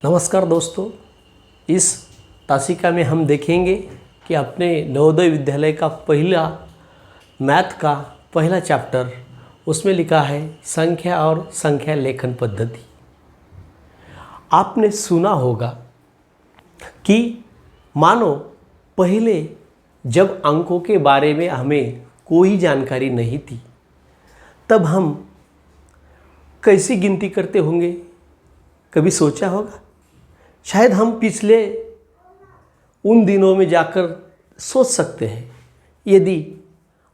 नमस्कार दोस्तों, इस तासिका में हम देखेंगे कि अपने नवोदय विद्यालय का पहला मैथ का पहला चैप्टर, उसमें लिखा है संख्या और संख्या लेखन पद्धति। आपने सुना होगा कि मानो पहले जब अंकों के बारे में हमें कोई जानकारी नहीं थी, तब हम कैसी गिनती करते होंगे, कभी सोचा होगा? शायद हम पिछले उन दिनों में जाकर सोच सकते हैं। यदि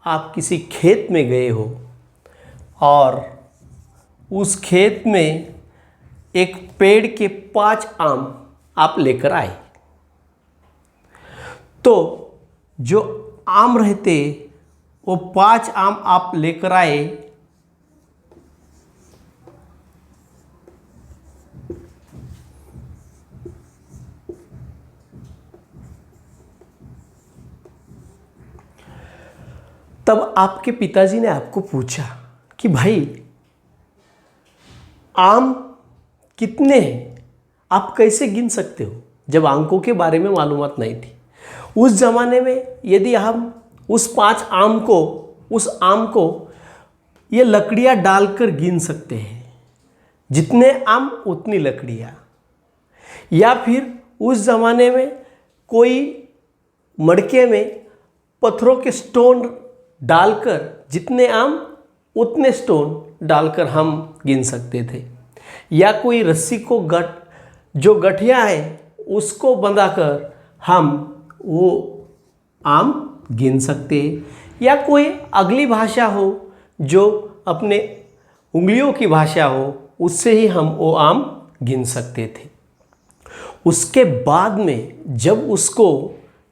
आप किसी खेत में गए हो और उस खेत में एक पेड़ के 5 आम आप लेकर आए, तो जो आम रहते वो 5 आम आप लेकर आए, तब आपके पिताजी ने आपको पूछा कि भाई आम कितने हैं, आप कैसे गिन सकते हो? जब अंकों के बारे में मालूमात नहीं थी उस ज़माने में, यदि हम उस 5 आम को, उस आम को ये लकड़ियाँ डालकर गिन सकते हैं, जितने आम उतनी लकड़ियाँ। या फिर उस ज़माने में कोई मड़के में पत्थरों के स्टोन डालकर, जितने आम उतने स्टोन डालकर हम गिन सकते थे। या कोई रस्सी को जो गठिया है उसको बंधाकर हम वो आम गिन सकते हैं। या कोई अगली भाषा हो जो अपने उंगलियों की भाषा हो, उससे ही हम वो आम गिन सकते थे। उसके बाद में जब उसको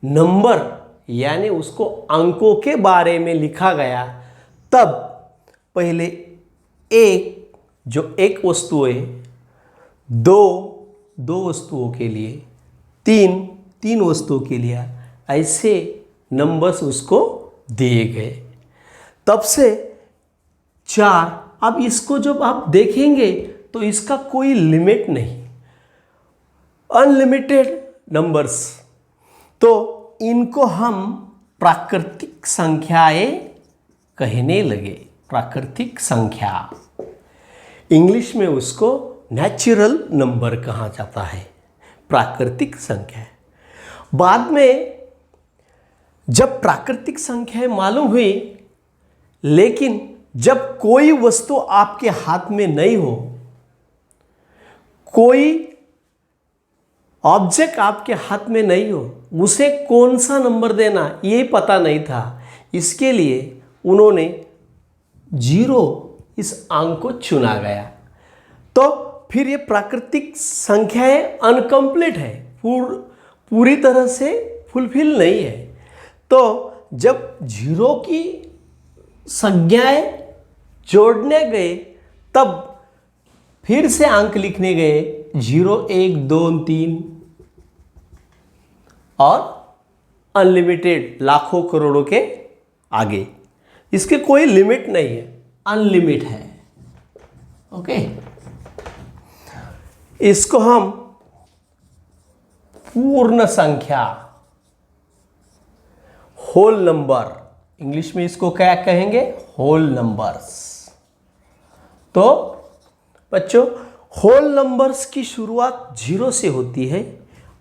नंबर यानी उसको अंकों के बारे में लिखा गया, तब पहले एक वस्तु है, दो वस्तुओं के लिए, तीन वस्तुओं के लिए, ऐसे नंबर्स उसको दिए गए। तब से 4। अब इसको जब आप देखेंगे तो इसका कोई लिमिट नहीं, अनलिमिटेड नंबर्स। तो इनको हम प्राकृतिक संख्याएं कहने लगे। प्राकृतिक संख्या, इंग्लिश में उसको नेचुरल नंबर कहा जाता है, प्राकृतिक संख्या। बाद में जब प्राकृतिक संख्याएं मालूम हुई, लेकिन जब कोई वस्तु आपके हाथ में नहीं हो, कोई ऑब्जेक्ट आपके हाथ में नहीं हो, उसे कौन सा नंबर देना ये पता नहीं था। इसके लिए उन्होंने 0 इस अंक को चुना गया। तो फिर ये प्राकृतिक संख्याएं अनकम्प्लीट है, पूरी तरह से फुलफिल नहीं है। तो जब 0 की संख्याएं जोड़ने गए, तब फिर से अंक लिखने गए 0, 1, 2, 3 और अनलिमिटेड, लाखों करोड़ों के आगे। इसके कोई लिमिट नहीं है, अनलिमिट है। ओके, इसको हम पूर्ण संख्या, होल नंबर, इंग्लिश में इसको क्या कहेंगे? Whole numbers. तो बच्चों, होल नंबर्स की शुरुआत 0 से होती है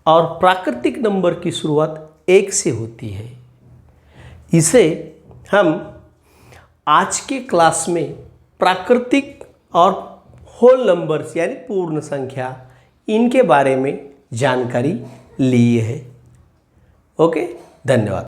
और प्राकृतिक नंबर की शुरुआत 1 से होती है। इसे हम आज के क्लास में प्राकृतिक और होल नंबर्स यानी पूर्ण संख्या, इनके बारे में जानकारी ली है। ओके, धन्यवाद।